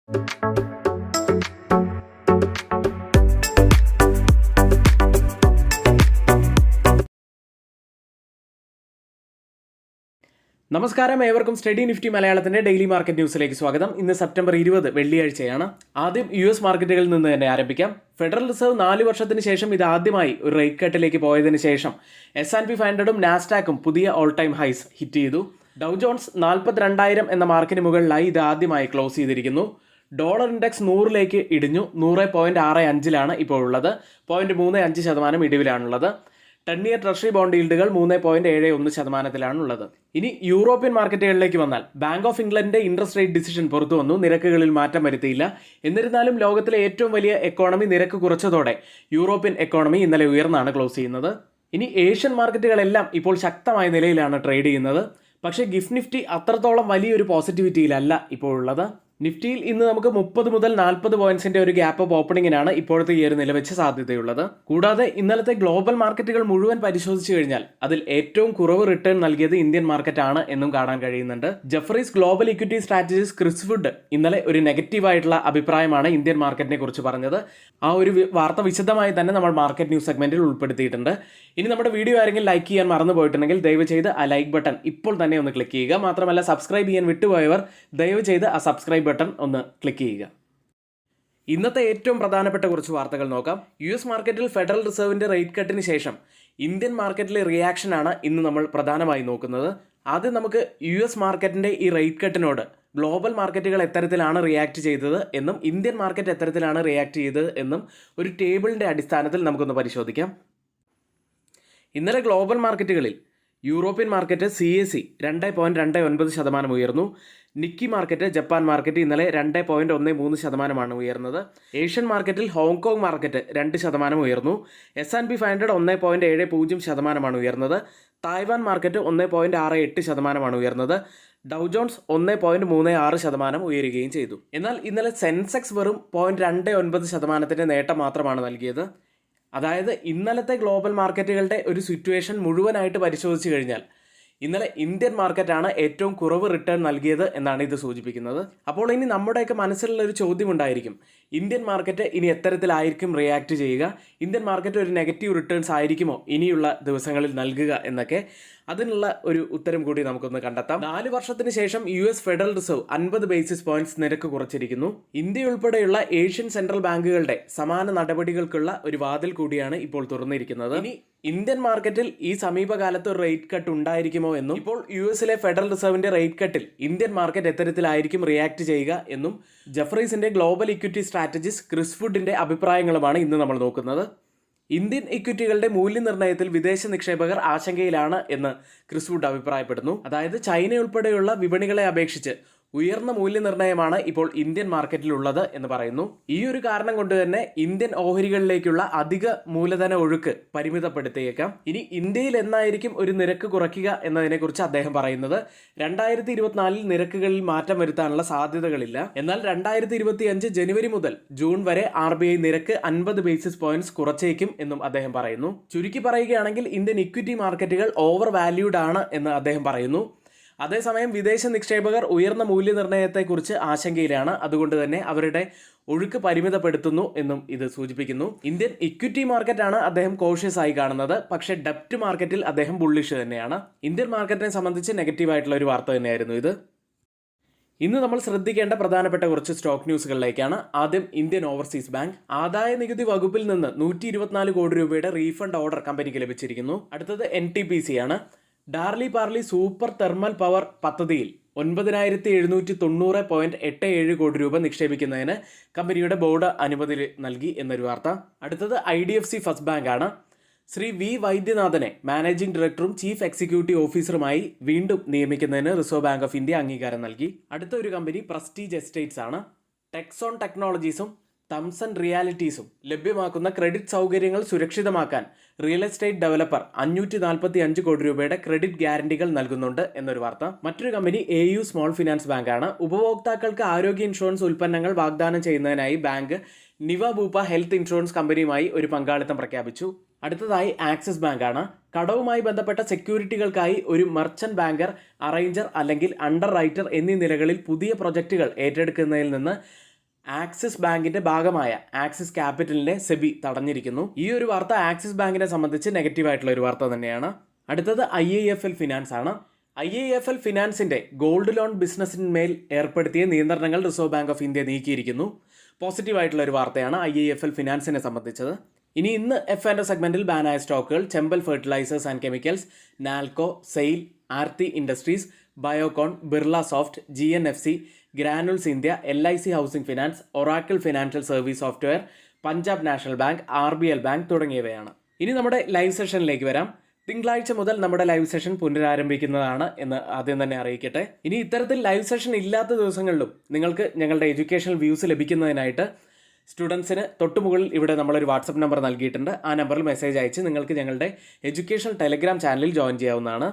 നമസ്കാരം, ഏവർക്കും study Nifty മലയാളത്തിന്റെ ഡെയിലി മാർക്കറ്റ് ന്യൂസിലേക്ക് സ്വാഗതം. ഇന്ന് സെപ്റ്റംബർ 20 വെള്ളിയാഴ്ചയാണ്. ആദ്യം US മാർക്കറ്റുകളിൽ നിന്ന് തന്നെ ആരംഭിക്കാം. ഫെഡറൽ റിസർവ് 4 വർഷത്തിന് ശേഷം ഇത് ആദ്യമായി ഒരു റേറ്റ് കട്ടിലേക്ക് പോയതിനു ശേഷം S&P 500ഉം നാസ്ഡാക്കും പുതിയ ഓൾ ടൈം ഹൈസ് ഹിറ്റ് ചെയ്തു. ഡൗ ജോൺസ് 42,000 എന്ന മാർക്കിന് മുകളിലായി ഇത് ആദ്യമായി ക്ലോസ് ചെയ്തിരിക്കുന്നു. ഡോളർ ഇൻഡെക്സ് 100ലേക്ക് ഇടിഞ്ഞു. 100.65 ഇപ്പോൾ ഉള്ളത്. 0.35% ഇടിവിലാണുള്ളത്. 10-year treasury bond ഈൽഡുകൾ 3.71%. ഇനി യൂറോപ്യൻ മാർക്കറ്റുകളിലേക്ക് വന്നാൽ ബാങ്ക് ഓഫ് ഇംഗ്ലണ്ടിന്റെ ഇൻട്രസ്റ്റ് റേറ്റ് ഡിസിഷൻ പുറത്തു വന്നു. നിരക്കുകളിൽ മാറ്റം വരുത്തിയില്ല. എന്നിരുന്നാലും ലോകത്തിലെ ഏറ്റവും വലിയ എക്കോണമി നിരക്ക് കുറച്ചതോടെ യൂറോപ്യൻ എക്കോണമി ഇന്നലെ ഉയർന്നാണ് ക്ലോസ് ചെയ്യുന്നത്. ഇനി ഏഷ്യൻ മാർക്കറ്റുകളെല്ലാം ഇപ്പോൾ ശക്തമായ നിലയിലാണ് ട്രേഡ് ചെയ്യുന്നത്. പക്ഷേ ഗിഫ്റ്റ് നിഫ്റ്റി അത്രത്തോളം വലിയൊരു പോസിറ്റിവിറ്റിയിലല്ല ഇപ്പോൾ ഉള്ളത്. നിഫ്റ്റിയിൽ ഇന്ന് നമുക്ക് 30 മുതൽ 40 പോയിന്റ്സിന്റെ ഒരു ഗ്യാപ്പ് അപ്പ് ഓപ്പണിങ്ങിനാണ് ഇപ്പോഴത്തെ ഈ ഒരു നിലവെച്ച സാധ്യതയുള്ളത്. കൂടാതെ ഇന്നലത്തെ ഗ്ലോബൽ മാർക്കറ്റുകൾ മുഴുവൻ പരിശോധിച്ചു കഴിഞ്ഞാൽ അതിൽ ഏറ്റവും കുറവ് റിട്ടേൺ നൽകിയത് ഇന്ത്യൻ മാർക്കറ്റ് ആണ് എന്നും കാണാൻ കഴിയുന്നുണ്ട്. Jefferies global equity strategist Chris Wood ഇന്നലെ ഒരു നെഗറ്റീവായിട്ടുള്ള അഭിപ്രായമാണ് ഇന്ത്യൻ മാർക്കറ്റിനെ കുറിച്ച് പറഞ്ഞത്. ആ ഒരു വാർത്ത വിശദമായി തന്നെ നമ്മൾ മാർക്കറ്റ് ന്യൂസ് സെഗ്മെന്റിൽ ഉൾപ്പെടുത്തിയിട്ടുണ്ട്. ഇനി നമ്മുടെ വീഡിയോ ആരെങ്കിലും ലൈക്ക് ചെയ്യാൻ മറന്നു പോയിട്ടുണ്ടെങ്കിൽ ദയവ് ചെയ്ത് ആ ലൈക്ക് ബട്ടൺ ഇപ്പോൾ തന്നെ ഒന്ന് ക്ലിക്ക് ചെയ്യുക. മാത്രമല്ല സബ്സ്ക്രൈബ് ചെയ്യാൻ വിട്ടുപോയവർ ദയവ് ചെയ്ത് ആ സബ്സ്ക്രൈബ് ബട്ടൺ ഒന്ന് ക്ലിക്ക് ചെയ്യുക. ഇന്നത്തെ ഏറ്റവും പ്രധാനപ്പെട്ട കുറച്ച് വാർത്തകൾ നോക്കാം. US മാർക്കറ്റിൽ ഫെഡറൽ റിസർവിന്റെ റേറ്റ് കട്ടിന് ശേഷം ഇന്ത്യൻ മാർക്കറ്റിലെ റിയാക്ഷനാണ് ഇന്ന് നമ്മൾ പ്രധാനമായി നോക്കുന്നത്. ആദ്യം നമുക്ക് US മാർക്കറ്റിന്റെ ഈ റേറ്റ് കട്ടിനോട് ഗ്ലോബൽ മാർക്കറ്റുകൾ എത്തരത്തിലാണ് റിയാക്ട് ചെയ്തത് എന്നും ഇന്ത്യൻ മാർക്കറ്റ് എത്തരത്തിലാണ് റിയാക്ട് ചെയ്തത് എന്നും ഒരു ടേബിളിന്റെ അടിസ്ഥാനത്തിൽ നമുക്കൊന്ന് പരിശോധിക്കാം. ഇന്നലെ ഗ്ലോബൽ മാർക്കറ്റുകളിൽ യൂറോപ്യൻ മാർക്കറ്റ് CAC 2.29% ഉയർന്നു. നിക്കി മാർക്കറ്റ്, ജപ്പാൻ മാർക്കറ്റ് ഇന്നലെ 2.13% ഉയർന്നത്. ഏഷ്യൻ മാർക്കറ്റിൽ ഹോങ്കോങ് മാർക്കറ്റ് 2% ഉയർന്നു. S&P 500 1.70% ഉയർന്നത്. തായ്വാൻ മാർക്കറ്റ് 1.68% ഉയർന്നത്. ഡൗ ജോൺസ് 1.36% ഉയരുകയും ചെയ്തു. എന്നാൽ ഇന്നലെ സെൻസെക്സ് വെറും 0.29% നേട്ടം മാത്രമാണ് നൽകിയത്. അതായത് ഇന്നലത്തെ ഗ്ലോബൽ മാർക്കറ്റുകളുടെ ഒരു സിറ്റുവേഷൻ മുഴുവനായിട്ട് പരിശോധിച്ചു കഴിഞ്ഞാൽ ഇന്നലെ ഇന്ത്യൻ മാർക്കറ്റാണ് ഏറ്റവും കുറവ് റിട്ടേൺ നൽകിയത് എന്നാണ് ഇത് സൂചിപ്പിക്കുന്നത്. അപ്പോൾ ഇനി നമ്മുടെയൊക്കെ മനസ്സിലുള്ള ഒരു ചോദ്യം ഉണ്ടായിരിക്കും, ഇന്ത്യൻ മാർക്കറ്റ് ഇനി എത്തരത്തിലായിരിക്കും റിയാക്ട് ചെയ്യുക, ഇന്ത്യൻ മാർക്കറ്റ് ഒരു നെഗറ്റീവ് റിട്ടേൺസ് ആയിരിക്കുമോ ഇനിയുള്ള ദിവസങ്ങളിൽ നൽകുക എന്നൊക്കെ. അതിനുള്ള ഒരു ഉത്തരം കൂടി നമുക്കൊന്ന് കണ്ടെത്താം. 4 വർഷത്തിന് ശേഷം US federal reserve 50 basis points നിരക്ക് കുറച്ചിരിക്കുന്നു. ഇന്ത്യ ഉൾപ്പെടെയുള്ള ഏഷ്യൻ സെൻട്രൽ ബാങ്കുകളുടെ സമാന നടപടികൾക്കുള്ള ഒരു വാതിൽ കൂടിയാണ് ഇപ്പോൾ തുറന്നിരിക്കുന്നത്. ഇനി ഇന്ത്യൻ മാർക്കറ്റിൽ ഈ സമീപകാലത്ത് ഒരു റേറ്റ് കട്ട് ഉണ്ടായിരിക്കുമോ എന്നും ഇപ്പോൾ US ഫെഡറൽ റിസർവിന്റെ റേറ്റ് കട്ടിൽ ഇന്ത്യൻ മാർക്കറ്റ് എത്തരത്തിലായിരിക്കും റിയാക്ട് ചെയ്യുക എന്നും ജെഫറീസിന്റെ ഗ്ലോബൽ ഇക്വിറ്റി സ്ട്രാറ്റജിസ്റ്റ് ക്രിസ് വുഡിന്റെ അഭിപ്രായങ്ങളുമാണ് ഇന്ന് നമ്മൾ നോക്കുന്നത്. ഇന്ത്യൻ ഇക്വിറ്റികളുടെ മൂല്യനിർണ്ണയത്തിൽ വിദേശ നിക്ഷേപകർ ആശങ്കയിലാണ് എന്ന് ക്രിസ് വുഡ് അഭിപ്രായപ്പെടുന്നു. അതായത് ചൈന ഉൾപ്പെടെയുള്ള വിപണികളെ അപേക്ഷിച്ച് ഉയർന്ന മൂല്യനിർണ്ണയമാണ് ഇപ്പോൾ ഇന്ത്യൻ മാർക്കറ്റിലുള്ളത് എന്ന് പറയുന്നു. ഈ ഒരു കാരണം കൊണ്ട് തന്നെ ഇന്ത്യൻ ഓഹരികളിലേക്കുള്ള അധിക മൂലധന ഒഴുക്ക് പരിമിതപ്പെടുത്തിയേക്കാം. ഇനി ഇന്ത്യയിൽ എന്നായിരിക്കും ഒരു നിരക്ക് കുറയ്ക്കുക എന്നതിനെക്കുറിച്ച് അദ്ദേഹം പറയുന്നത് 2024 നിരക്കുകളിൽ മാറ്റം വരുത്താനുള്ള സാധ്യതകളില്ല. എന്നാൽ 2025 ജനുവരി മുതൽ ജൂൺ വരെ RBI നിരക്ക് 50 ബേസിസ് പോയിന്റ്സ് കുറച്ചേക്കും എന്നും അദ്ദേഹം പറയുന്നു. ചുരുക്കി പറയുകയാണെങ്കിൽ ഇന്ത്യൻ ഇക്വിറ്റി മാർക്കറ്റുകൾ ഓവർ വാല്യൂഡ് ആണ് എന്ന് അദ്ദേഹം പറയുന്നു. അതേസമയം വിദേശ നിക്ഷേപകർ ഉയർന്ന മൂല്യനിർണ്ണയത്തെക്കുറിച്ച് ആശങ്കയിലാണ്. അതുകൊണ്ട് തന്നെ അവരുടെ ഒഴുക്ക് പരിമിതപ്പെടുത്തുന്നു എന്നും ഇത് സൂചിപ്പിക്കുന്നു. ഇന്ത്യൻ ഇക്വിറ്റി മാർക്കറ്റാണ് അദ്ദേഹം കോഷ്യസ് ആയി കാണുന്നത്. പക്ഷേ ഡെപ്റ്റ് മാർക്കറ്റിൽ അദ്ദേഹം ബുള്ളിഷ് തന്നെയാണ്. ഇന്ത്യൻ മാർക്കറ്റിനെ സംബന്ധിച്ച് നെഗറ്റീവായിട്ടുള്ള ഒരു വാർത്ത തന്നെയായിരുന്നു ഇത്. ഇന്ന് നമ്മൾ ശ്രദ്ധിക്കേണ്ട പ്രധാനപ്പെട്ട കുറച്ച് സ്റ്റോക്ക് ന്യൂസുകളിലേക്കാണ്. ആദ്യം ഇന്ത്യൻ ഓവർസീസ് ബാങ്ക്. ആദായ നികുതി വകുപ്പിൽ നിന്ന് 124 കോടി രൂപയുടെ റീഫണ്ട് ഓർഡർ കമ്പനിക്ക് ലഭിച്ചിരിക്കുന്നു. അടുത്തത് NTPC ആണ്. Darly Parli super thermal power പദ്ധതിയിൽ 9,790.87 കോടി രൂപ നിക്ഷേപിക്കുന്നതിന് കമ്പനിയുടെ ബോർഡ് അനുമതി നൽകി എന്നൊരു വാർത്ത. അടുത്തത് IDFC ഫസ്റ്റ് ബാങ്ക് ആണ്. ശ്രീ V വൈദ്യനാഥനെ മാനേജിംഗ് ഡയറക്ടറും ചീഫ് എക്സിക്യൂട്ടീവ് ഓഫീസറുമായി വീണ്ടും നിയമിക്കുന്നതിന് റിസർവ് ബാങ്ക് ഓഫ് ഇന്ത്യ അംഗീകാരം നൽകി. അടുത്ത ഒരു കമ്പനി പ്രസ്റ്റീജ് എസ്റ്റേറ്റ്സ് ആണ്. ടെക്സോൺ ടെക്നോളജീസും തംസൺ റിയാലിറ്റീസും ലഭ്യമാക്കുന്ന ക്രെഡിറ്റ് സൗകര്യങ്ങൾ സുരക്ഷിതമാക്കാൻ റിയൽ എസ്റ്റേറ്റ് ഡെവലപ്പർ 545 കോടി രൂപയുടെ ക്രെഡിറ്റ് ഗ്യാരണ്ടികൾ നൽകുന്നുണ്ട് എന്നൊരു വാർത്ത. മറ്റൊരു company AU small finance bank ആണ്. ഉപഭോക്താക്കൾക്ക് ആരോഗ്യ ഇൻഷുറൻസ് ഉൽപ്പന്നങ്ങൾ വാഗ്ദാനം ചെയ്യുന്നതിനായി ബാങ്ക് നിവ ബൂപ്പ ഹെൽത്ത് ഇൻഷുറൻസ് കമ്പനിയുമായി ഒരു പങ്കാളിത്തം പ്രഖ്യാപിച്ചു. അടുത്തതായി ആക്സിസ് ബാങ്ക് ആണ്. കടവുമായി ബന്ധപ്പെട്ട സെക്യൂരിറ്റികൾക്കായി ഒരു മർച്ചന്റ് ബാങ്കർ, അറേഞ്ചർ അല്ലെങ്കിൽ അണ്ടർ റൈറ്റർ എന്നീ നിലകളിൽ പുതിയ പ്രൊജക്റ്റുകൾ ഏറ്റെടുക്കുന്നതിൽ നിന്ന് ആക്സിസ് ബാങ്കിന്റെ ഭാഗമായ ആക്സിസ് ക്യാപിറ്റലിനെ സെബി തടഞ്ഞിരിക്കുന്നു. ഈ ഒരു വാർത്ത ആക്സിസ് ബാങ്കിനെ സംബന്ധിച്ച് നെഗറ്റീവായിട്ടുള്ള ഒരു വാർത്ത തന്നെയാണ്. അടുത്തത് IIFL ഫിനാൻസ് ആണ്. IIFL ഫിനാൻസിന്റെ ഗോൾഡ് ലോൺ ബിസിനസ്സിന്മേൽ ഏർപ്പെടുത്തിയ നിയന്ത്രണങ്ങൾ റിസർവ് ബാങ്ക് ഓഫ് ഇന്ത്യ നീക്കിയിരിക്കുന്നു. പോസിറ്റീവായിട്ടുള്ള ഒരു വാർത്തയാണ് IIFL ഫിനാൻസിനെ സംബന്ധിച്ചത്. ഇനി ഇന്ന് F&O സെഗ്മെന്റിൽ ബാനായ സ്റ്റോക്കുകൾ Chambal fertilisers and chemicals, Nalco, SAIL, Aarti industries, Biocon, Birla soft, GNFC, granules India, LIC housing finance, oracle financial service software, Punjab national bank, RBL bank തുടങ്ങിയവയാണ്. ഇനി നമ്മുടെ ലൈവ് സെഷനിലേക്ക് വരാം. തിങ്കളാഴ്ച മുതൽ നമ്മുടെ ലൈവ് സെഷൻ പുനരാരംഭിക്കുന്നതാണ് എന്ന് ആദ്യം തന്നെ അറിയിക്കട്ടെ. ഇനി ഇത്തരത്തിൽ ലൈവ് സെഷൻ ഇല്ലാത്ത ദിവസങ്ങളിലും നിങ്ങൾക്ക് ഞങ്ങളുടെ എഡ്യൂക്കേഷണൽ വ്യൂസ് ലഭിക്കുന്നതിനായിട്ട് സ്റ്റുഡൻസിന് തൊട്ടുമുകളിൽ ഇവിടെ നമ്മളൊരു വാട്സപ്പ് നമ്പർ നൽകിയിട്ടുണ്ട്. ആ നമ്പറിൽ മെസ്സേജ് അയച്ച് നിങ്ങൾക്ക് ഞങ്ങളുടെ എഡ്യൂക്കേഷണൽ ടെലഗ്രാം ചാനലിൽ ജോയിൻ ചെയ്യാവുന്നതാണ്.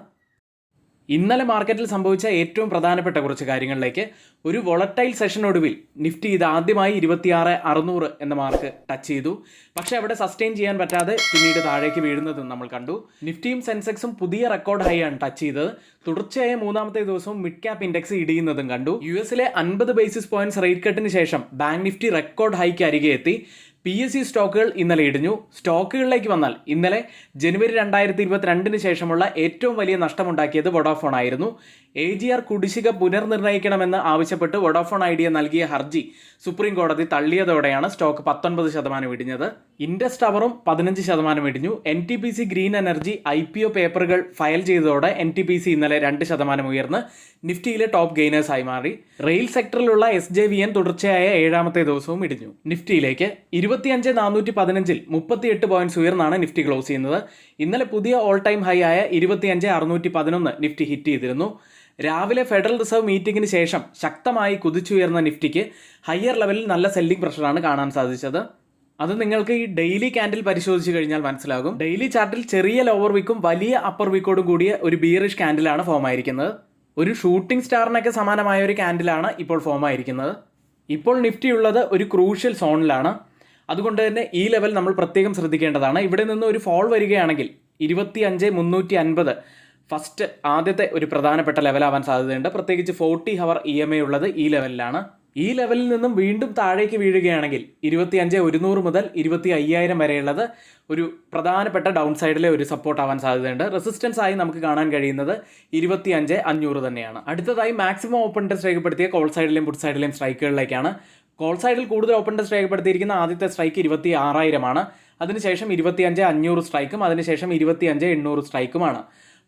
ഇന്നലെ മാർക്കറ്റിൽ സംഭവിച്ച ഏറ്റവും പ്രധാനപ്പെട്ട കുറച്ച് കാര്യങ്ങളിലേക്ക്. ഒരു വോളറ്റൈൽ സെഷനൊടുവിൽ നിഫ്റ്റി ഇത് ആദ്യമായി 26,600 എന്ന മാർക്ക് ടച്ച് ചെയ്തു. പക്ഷേ അവിടെ സസ്റ്റെയിൻ ചെയ്യാൻ പറ്റാതെ പിന്നീട് താഴേക്ക് വീഴുന്നതും നമ്മൾ കണ്ടു. നിഫ്റ്റിയും സെൻസെക്സും പുതിയ റെക്കോർഡ് ഹൈ ആണ് ടച്ച് ചെയ്തത്. തുടർച്ചയായ മൂന്നാമത്തെ ദിവസവും മിഡ് ക്യാപ് ഇൻഡെക്സ് ഇടിയുന്നതും കണ്ടു. US 50 ബേസിസ് പോയിന്റ്സ് റേറ്റ് കട്ടിന് ശേഷം ബാങ്ക് നിഫ്റ്റി റെക്കോർഡ് ഹൈക്ക് അരികെ എത്തി. PSU സ്റ്റോക്കുകൾ ഇന്നലെ ഇടിഞ്ഞു. സ്റ്റോക്കുകളിലേക്ക് വന്നാൽ ഇന്നലെ ജനുവരി 2022 ശേഷമുള്ള ഏറ്റവും വലിയ നഷ്ടമുണ്ടാക്കിയത് വോഡാഫോൺ ആയിരുന്നു. AGR കുടിശ്ശിക പുനർനിർണ്ണയിക്കണമെന്ന് ആവശ്യപ്പെട്ട് വോഡാഫോൺ ഐഡിയ നൽകിയ ഹർജി സുപ്രീം കോടതി തള്ളിയതോടെയാണ് സ്റ്റോക്ക് 19% ഇടിഞ്ഞത്. ഇൻഡസ് ടവറും 15% ഇടിഞ്ഞു. NTPC ഗ്രീൻ എനർജി IPO പേപ്പറുകൾ ഫയൽ ചെയ്തതോടെ NTPC ഇന്നലെ 2% ഉയർന്ന് നിഫ്റ്റിയിലെ ടോപ്പ് ഗെയിനേഴ്സായി മാറി. റെയിൽ സെക്ടറിലുള്ള SJVN തുടർച്ചയായ 7ാമത്തെ ദിവസവും ഇടിഞ്ഞു. നിഫ്റ്റിയിലേക്ക് 25,415 38 പോയിന്റ്സ് ഉയർന്നാണ് നിഫ്റ്റി ക്ലോസ് ചെയ്യുന്നത്. ഇന്നലെ പുതിയ ഓൾ ടൈം ഹൈ ആയ 25,611 നിഫ്റ്റി ഹിറ്റ് ചെയ്തിരുന്നു. രാവിലെ ഫെഡറൽ റിസർവ് മീറ്റിംഗിന് ശേഷം ശക്തമായി കുതിച്ചുയർന്ന നിഫ്റ്റിക്ക് ഹയർ ലെവലിൽ നല്ല സെല്ലിംഗ് പ്രഷറാണ് കാണാൻ സാധിച്ചത്. അത് നിങ്ങൾക്ക് ഈ ഡെയിലി ക്യാൻഡിൽ പരിശോധിച്ച് കഴിഞ്ഞാൽ മനസ്സിലാകും. ഡെയിലി ചാർട്ടിൽ ചെറിയ ലോവർ വീക്കും വലിയ അപ്പർ വീക്കോടും കൂടിയ ഒരു ബിയറിഷ് ക്യാൻഡിലാണ് ഫോം ആയിരിക്കുന്നത്. ഒരു ഷൂട്ടിംഗ് സ്റ്റാറിനൊക്കെ സമാനമായ ഒരു ക്യാൻഡിലാണ് ഇപ്പോൾ ഫോം ആയിരിക്കുന്നത്. ഇപ്പോൾ നിഫ്റ്റി ഉള്ളത് ഒരു ക്രൂഷ്യൽ സോണിലാണ്. അതുകൊണ്ട് തന്നെ ഈ ലെവൽ നമ്മൾ പ്രത്യേകം ശ്രദ്ധിക്കേണ്ടതാണ്. ഇവിടെ നിന്ന് ഒരു ഫോൾ വരികയാണെങ്കിൽ 25,350 ഫസ്റ്റ് ആദ്യത്തെ ഒരു പ്രധാനപ്പെട്ട ലെവലാവാൻ സാധ്യതയുണ്ട്. പ്രത്യേകിച്ച് 40 ഹവർ EMA ഉള്ളത് ഈ ലെവലിലാണ്. ഈ ലെവലിൽ നിന്നും വീണ്ടും താഴേക്ക് വീഴുകയാണെങ്കിൽ 25,100 മുതൽ 25,000 വരെയുള്ളത് ഒരു പ്രധാനപ്പെട്ട ഡൗൺ സൈഡിലെ ഒരു സപ്പോർട്ട് ആവാൻ സാധ്യതയുണ്ട്. റെസിസ്റ്റൻസ് ആയി നമുക്ക് കാണാൻ കഴിയുന്നത് 25,500 തന്നെയാണ്. അടുത്തതായി മാക്സിമം ഓപ്പൺ ഇൻട്രസ്റ്റ് രേഖപ്പെടുത്തിയ കോൾ സൈഡിലെയും പുട്ട് സൈഡിലെയും സ്ട്രൈക്കുകളിലേക്കാണ്. കോൾ സൈഡിൽ കൂടുതൽ ഓപ്പൺ ഇൻട്രസ്റ്റ് രേഖപ്പെടുത്തിയിരിക്കുന്ന ആദ്യത്തെ സ്ട്രൈക്ക് 26,000 അതിനുശേഷം 25,500 സ്ട്രൈക്കും അതിനുശേഷം 25,800 സ്ട്രൈക്കുമാണ്.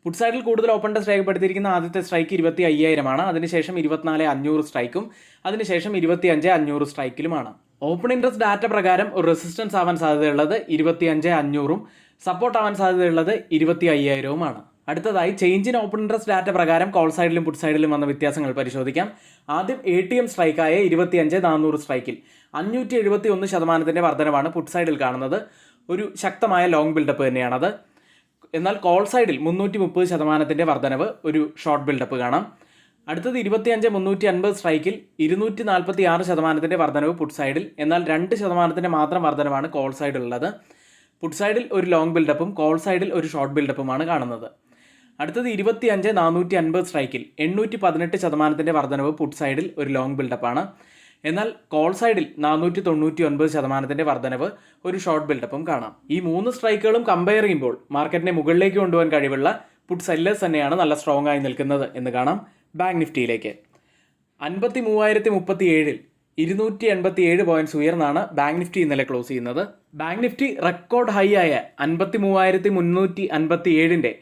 പുട്ട് സൈഡിൽ കൂടുതൽ ഓപ്പൺ ഇൻട്രസ്റ്റ് രേഖപ്പെടുത്തിയിരിക്കുന്ന ആദ്യത്തെ സ്ട്രൈക്ക് 25,000 അതിനുശേഷം 24,500 സ്ട്രൈക്കും അതിനുശേഷം 25,500 സ്ട്രൈക്കിലുമാണ്. ഓപ്പൺ ഇൻട്രസ്റ്റ് ഡാറ്റ പ്രകാരം ഒരു റെസിസ്റ്റൻസ് ആവാൻ സാധ്യതയുള്ളത് 25,500 സപ്പോർട്ട് ആവാൻ സാധ്യതയുള്ളത് 25,000 അടുത്തതായി change in open interest data പ്രകാരം കോൾ സൈഡിലും പുട്ട് സൈഡിലും വന്ന വ്യത്യാസങ്ങൾ പരിശോധിക്കാം. ആദ്യം ATM സ്ട്രൈക്കായ 25,400 സ്ട്രൈക്കിൽ 571% വർധനവാണ് പുട്ട് സൈഡിൽ കാണുന്നത്. ഒരു ശക്തമായ ലോങ് ബിൽഡപ്പ് തന്നെയാണത്. എന്നാൽ കോൾ സൈഡിൽ 330% വർധനവ്, ഒരു ഷോർട്ട് ബിൽഡപ്പ് കാണാം. അടുത്തത് 25,350 സ്ട്രൈക്കിൽ 246% വർധനവ് പുട്ട് സൈഡിൽ. എന്നാൽ 2% മാത്രം വർധനവാണ് കോൾ സൈഡിലുള്ളത്. പുട്ട് സൈഡിൽ ഒരു ലോങ് ബിൽഡപ്പും കോൾ സൈഡിൽ ഒരു ഷോർട്ട് ബിൽഡപ്പുമാണ് കാണുന്നത്. അടുത്തത് 25,450 സ്ട്രൈക്കിൽ 818% വർധനവ് പുട്ട് സൈഡിൽ ഒരു ലോങ് ബിൽഡപ്പാണ്. എന്നാൽ കോൾ സൈഡിൽ 499% വർധനവ്, ഒരു ഷോർട്ട് ബിൽഡപ്പും കാണാം. ഈ 3 സ്ട്രൈക്കുകളും കമ്പയർ ചെയ്യുമ്പോൾ മാർക്കറ്റിനെ മുകളിലേക്ക് കൊണ്ടുപോകാൻ കഴിവുള്ള പുട്ട് സെല്ലേഴ്സ് തന്നെയാണ് നല്ല സ്ട്രോങ് ആയി നിൽക്കുന്നത് എന്ന് കാണാം. ബാങ്ക് നിഫ്റ്റിയിലേക്ക് 53,037 287 പോയിന്റ്സ് ഉയർന്നാണ് ബാങ്ക് നിഫ്റ്റി ഇന്നലെ ക്ലോസ് ചെയ്യുന്നത്. ബാങ്ക് നിഫ്റ്റി റെക്കോർഡ് ഹൈ ആയ 53,357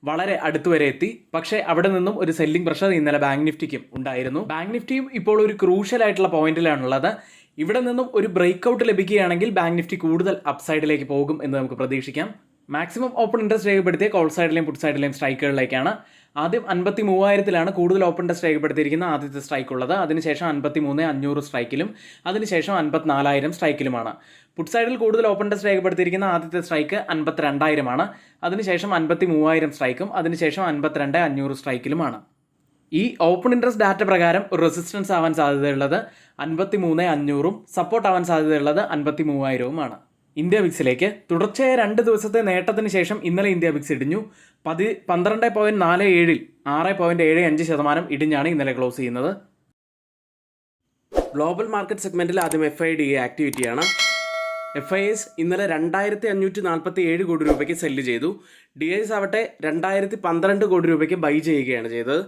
വളരെ അടുത്തുവരെ എത്തി. പക്ഷേ അവിടെ നിന്നും ഒരു സെല്ലിംഗ് പ്രഷർ ഇന്നലെ ബാങ്ക് നിഫ്റ്റിക്കും ഉണ്ടായിരുന്നു. ബാങ്ക് നിഫ്റ്റിയും ഇപ്പോൾ ഒരു ക്രൂഷ്യൽ ആയിട്ടുള്ള പോയിന്റിലാണുള്ളത്. ഇവിടെ നിന്നും ഒരു ബ്രേക്ക്ഔട്ട് ലഭിക്കുകയാണെങ്കിൽ ബാങ്ക് നിഫ്റ്റി കൂടുതൽ അപ്സൈഡിലേക്ക് പോകും എന്ന് നമുക്ക് പ്രതീക്ഷിക്കാം. മാക്സിമം ഓപ്പൺ ഇൻട്രസ്റ്റ് രേഖപ്പെടുത്തിയ കോൾ സൈഡിലെയും പുട്ട് സൈഡിലെയും സ്ട്രൈക്കുകളിലേക്കാണ്. ആദ്യം 53,000 കൂടുതൽ ഓപ്പൺ ഇൻട്രസ്റ്റ് രേഖപ്പെടുത്തിയിരിക്കുന്ന ആദ്യത്തെ സ്ട്രൈക്ക് ഉള്ളത്. അതിനുശേഷം 53,500 സ്ട്രൈക്കിലും അതിനുശേഷം 54,000 സ്ട്രൈക്കിലുമാണ്. പുട്ട് സൈഡിൽ കൂടുതൽ ഓപ്പൺ ഇൻട്രസ്റ്റ് രേഖപ്പെടുത്തിയിരിക്കുന്ന ആദ്യത്തെ സ്ട്രൈക്ക് 52,000 അതിനുശേഷം 53,000 സ്ട്രൈക്കും അതിനുശേഷം 52,500 സ്ട്രൈക്കിലുമാണ്. ഈ ഓപ്പൺ ഇൻട്രസ്റ്റ് ഡാറ്റ പ്രകാരം ഒരു റെസിസ്റ്റൻസ് ആവാൻ സാധ്യതയുള്ളത് 53,500 സപ്പോർട്ട് ആവാൻ സാധ്യതയുള്ളത് 53,000 ഇന്ത്യ വിക്സിലേക്ക് തുടർച്ചയായ 2 ദിവസത്തെ നേട്ടത്തിന് ശേഷം ഇന്നലെ ഇന്ത്യ വിക്സ് ഇടിഞ്ഞു. 12.47 6.75% ഇടിഞ്ഞാണ് ഇന്നലെ ക്ലോസ് ചെയ്യുന്നത്. ഗ്ലോബൽ മാർക്കറ്റ് സെഗ്മെൻറ്റിൽ ആദ്യം FIDA ആക്ടിവിറ്റിയാണ്. FIS ഇന്നലെ 2547 കോടി രൂപയ്ക്ക് സെല്ല് ചെയ്തു. DIs ആവട്ടെ 2012 കോടി രൂപയ്ക്ക് ബൈ ചെയ്യുകയാണ് ചെയ്തത്.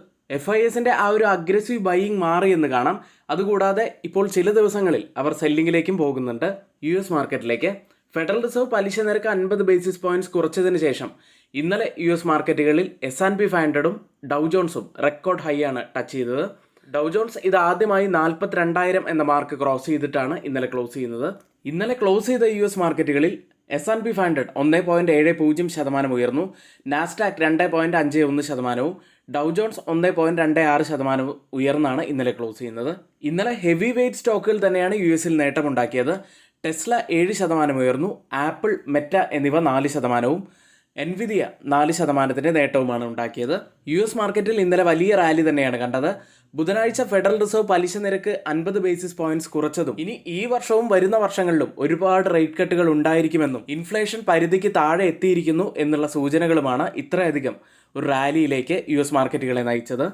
FISന്റെ ആ ഒരു അഗ്രസീവ് ബൈയിങ് മാറി എന്ന് കാണാം. അതുകൂടാതെ ഇപ്പോൾ ചില ദിവസങ്ങളിൽ അവർ സെല്ലിങ്ങിലേക്കും പോകുന്നുണ്ട്. US മാർക്കറ്റിലേക്ക് ഫെഡറൽ റിസർവ് പലിശ നിരക്ക് 50 ബേസിസ് പോയിന്റ്സ് കുറച്ചതിന് ശേഷം ഇന്നലെ US മാർക്കറ്റുകളിൽ S&P 500ഉം ഡൗ ജോൺസും റെക്കോർഡ് ഹൈ ആണ് ടച്ച് ചെയ്തത്. ഡൗ ജോൺസ് ഇത് ആദ്യമായി 42,000 എന്ന മാർക്ക് ക്രോസ് ചെയ്തിട്ടാണ് ഇന്നലെ ക്ലോസ് ചെയ്യുന്നത്. ഇന്നലെ ക്ലോസ് ചെയ്ത US മാർക്കറ്റുകളിൽ S&P 500 1.70% ഉയർന്നു. നാസ്ഡാക്ക് 2.51%, ഡൗ ജോൺസ് 1.26% ഉയർന്നാണ് ഇന്നലെ ക്ലോസ് ചെയ്യുന്നത്. ഇന്നലെ ഹെവി വെയ്റ്റ് സ്റ്റോക്കുകൾ തന്നെയാണ് US-ൽ നേട്ടമുണ്ടാക്കിയത്. ടെസ്ല 7% ഉയർന്നു. ആപ്പിൾ, മെറ്റ എന്നിവ 4%, എൻവിദിയ 4% നേട്ടവുമാണ് ഉണ്ടാക്കിയത്. US മാർക്കറ്റിൽ ഇന്നലെ വലിയ റാലി തന്നെയാണ് കണ്ടത്. ബുധനാഴ്ച ഫെഡറൽ റിസർവ് പലിശ നിരക്ക് 50 ബേസിസ് പോയിന്റ്സ് കുറച്ചതും ഇനി ഈ വർഷവും വരുന്ന വർഷങ്ങളിലും ഒരുപാട് റേറ്റ് കട്ടുകൾ ഉണ്ടായിരിക്കുമെന്നും ഇൻഫ്ലേഷൻ പരിധിക്ക് താഴെ എത്തിയിരിക്കുന്നു എന്നുള്ള സൂചനകളുമാണ് ഇത്രയധികം ഒരു റാലിയിലേക്ക് US മാർക്കറ്റുകളെ നയിച്ചത്.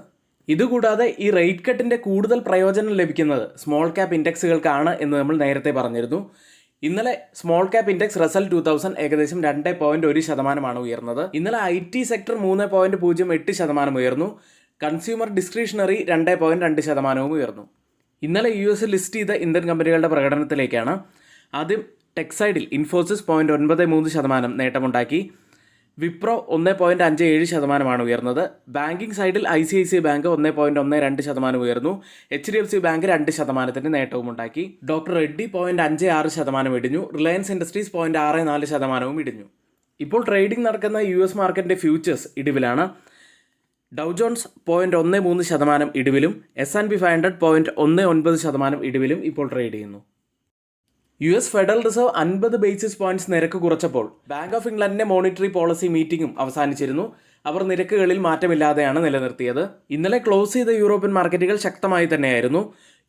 ഇതുകൂടാതെ ഈ റേറ്റ് കട്ടിൻ്റെ കൂടുതൽ പ്രയോജനം ലഭിക്കുന്നത് സ്മോൾ ക്യാപ് ഇൻഡെക്സുകൾക്കാണ് എന്ന് നമ്മൾ നേരത്തെ പറഞ്ഞിരുന്നു. ഇന്നലെ സ്മോൾ ക്യാപ് ഇൻഡെക്സ് റസൽ 2000 ഏകദേശം 2.1% ഉയർന്നത്. ഇന്നലെ IT സെക്ടർ 3.08% ഉയർന്നു. കൺസ്യൂമർ ഡിസ്ക്രിഷണറി 2.2% ഉയർന്നു. ഇന്നലെ US ലിസ്റ്റ് ചെയ്ത ഇന്ത്യൻ കമ്പനികളുടെ പ്രകടനത്തിലേക്കാണ്. ആദ്യം ടെക് സൈഡിൽ ഇൻഫോസിസ് 0.93% നേട്ടമുണ്ടാക്കി. വിപ്രോ 1.57% ഉയർന്നത്. ബാങ്കിങ് സൈഡിൽ ICICI ബാങ്ക് 1.12% ഉയർന്നു. HDFC ബാങ്ക് 2% നേട്ടവും ഉണ്ടാക്കി. ഡോക്ടർ റെഡ്ഡി 0.56% ഇടിഞ്ഞു. റിലയൻസ് ഇൻഡസ്ട്രീസ് 0.64% ഇടിഞ്ഞു. ഇപ്പോൾ ട്രേഡിംഗ് നടക്കുന്ന US മാർക്കറ്റിൻ്റെ ഫ്യൂച്ചേഴ്സ് ഇടിവിലാണ്. ഡൗ ജോൺസ് 0.13% ഇടിവിലും S&P 500 0.19% ഇടിവിലും ഇപ്പോൾ ട്രേഡ് ചെയ്യുന്നു. US federal reserve 50 basis points നിരക്ക് കുറച്ചപ്പോൾ ബാങ്ക് ഓഫ് ഇംഗ്ലണ്ടിന്റെ മോണിറ്ററി പോളിസി മീറ്റിംഗും അവസാനിച്ചിരുന്നു. അവർ നിരക്കുകളിൽ മാറ്റമില്ലാതെയാണ് നിലനിർത്തിയത്. ഇന്നലെ ക്ലോസ് ചെയ്ത യൂറോപ്യൻ മാർക്കറ്റുകൾ ശക്തമായി തന്നെയായിരുന്നു.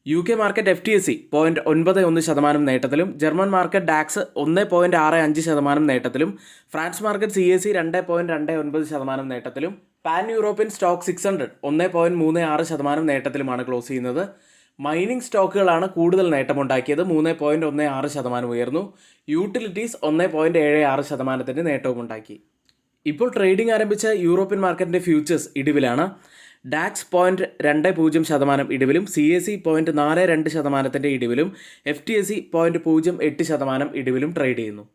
UK മാർക്കറ്റ് FTSE 0.91% നേട്ടത്തിലും, ജർമ്മൻ മാർക്കറ്റ് ഡാക്സ് 1.65% നേട്ടത്തിലും, ഫ്രാൻസ് മാർക്കറ്റ് CAC 2.29% നേട്ടത്തിലും, പാൻ യൂറോപ്യൻ സ്റ്റോക്ക് 600 1.36% നേട്ടത്തിലുമാണ് ക്ലോസ് ചെയ്യുന്നത്. മൈനിങ് സ്റ്റോക്കുകളാണ് കൂടുതൽ നേട്ടമുണ്ടാക്കിയത്. 3.16% ഉയർന്നു. യൂട്ടിലിറ്റീസ് 1.76% നേട്ടവും ഉണ്ടാക്കി. ഇപ്പോൾ ട്രേഡിംഗ് ആരംഭിച്ച യൂറോപ്യൻ മാർക്കറ്റിൻ്റെ ഫ്യൂച്ചേഴ്സ് ഇടിവിലാണ്. ഡാക്സ് 0.20% ഇടിവിലും, CAC 0.42% ഇടിവിലും, FTSE 0.08% ഇടിവിലും ട്രേഡ് ചെയ്യുന്നു.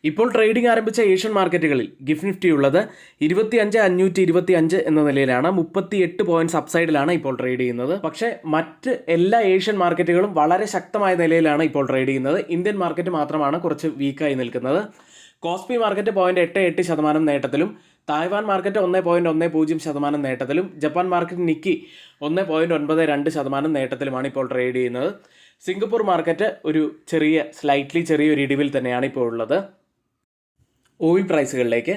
ഇപ്പോൾ ട്രേഡിംഗ് ആരംഭിച്ച ഏഷ്യൻ മാർക്കറ്റുകളിൽ ഗിഫ്റ്റ് നിഫ്റ്റി ഉള്ളത് 25,525 എന്ന നിലയിലാണ്. 38 പോയിന്റ്സ് അപ്സൈഡിലാണ് ഇപ്പോൾ ട്രേഡ് ചെയ്യുന്നത്. പക്ഷേ മറ്റ് എല്ലാ ഏഷ്യൻ മാർക്കറ്റുകളും വളരെ ശക്തമായ നിലയിലാണ് ഇപ്പോൾ ട്രേഡ് ചെയ്യുന്നത്. ഇന്ത്യൻ മാർക്കറ്റ് മാത്രമാണ് കുറച്ച് വീക്കായി നിൽക്കുന്നത്. കോസ്പി മാർക്കറ്റ് 0.88% നേട്ടത്തിലും, തായ്വാൻ മാർക്കറ്റ് 1.10% നേട്ടത്തിലും, ജപ്പാൻ മാർക്കറ്റ് നിക്കി 1.92% നേട്ടത്തിലുമാണ് ഇപ്പോൾ ട്രേഡ് ചെയ്യുന്നത്. സിംഗപ്പൂർ മാർക്കറ്റ് ഒരു ചെറിയൊരു ഇടിവിൽ തന്നെയാണ് ഇപ്പോൾ ഉള്ളത്. ഓയിൽ പ്രൈസുകളിലേക്ക്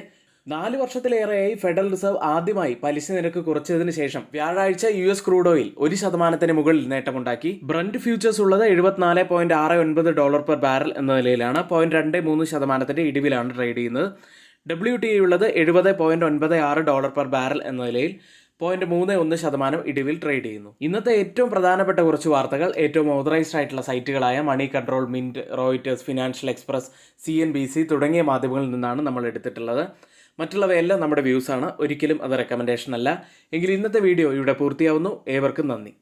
4 വർഷത്തിലേറെയായി ഫെഡറൽ റിസർവ് ആദ്യമായി പലിശ നിരക്ക് കുറച്ചതിന് ശേഷം വ്യാഴാഴ്ച US ക്രൂഡ് ഓയിൽ 1% മുകളിൽ നേട്ടമുണ്ടാക്കി. ബ്രന്റ് ഫ്യൂച്ചേഴ്സ് ഉള്ളത് $74.69 പെർ ബാരൽ എന്ന നിലയിലാണ്. 0.23% ഇടിവിലാണ് ട്രേഡ് ചെയ്യുന്നത്. WTI ഉള്ളത് $70.96 പെർ ബാരൽ എന്ന നിലയിൽ 0.31% ഇടിവിൽ ട്രേഡ് ചെയ്യുന്നു. ഇന്നത്തെ ഏറ്റവും പ്രധാനപ്പെട്ട കുറച്ച് വാർത്തകൾ ഏറ്റവും ഓതറൈസ്ഡ് ആയിട്ടുള്ള സൈറ്റുകളായ money control, mint, Reuters, financial express, CNBC തുടങ്ങിയ മാധ്യമങ്ങളിൽ നിന്നാണ് നമ്മൾ എടുത്തിട്ടുള്ളത്. മറ്റുള്ളവയെല്ലാം നമ്മുടെ വ്യൂസാണ്, ഒരിക്കലും അത് റെക്കമെൻഡേഷൻ അല്ല. എങ്കിൽ ഇന്നത്തെ വീഡിയോ ഇവിടെ പൂർത്തിയാവുന്നു. ഏവർക്കും നന്ദി.